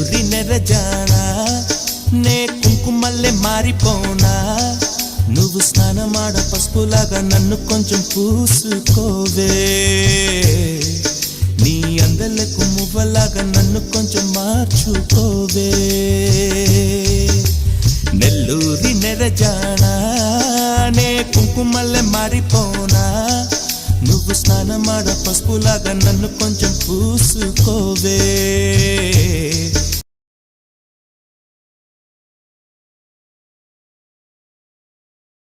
నెల్లూరి నెరజానా నే కుంకుమల్లే మారిపోనా నువ్వు స్నానమాడ పసుపులాగా నన్ను కొంచెం పూసుకోవే నీ అందలకు మువ్వలాగా నన్ను కొంచెం మార్చుకోవే నెల్లూరి నెరజానా నే కుంకుమల్లే మారిపోనా నువ్వు స్నానమాడ పసుపులాగా నన్ను కొంచెం పూసుకోవే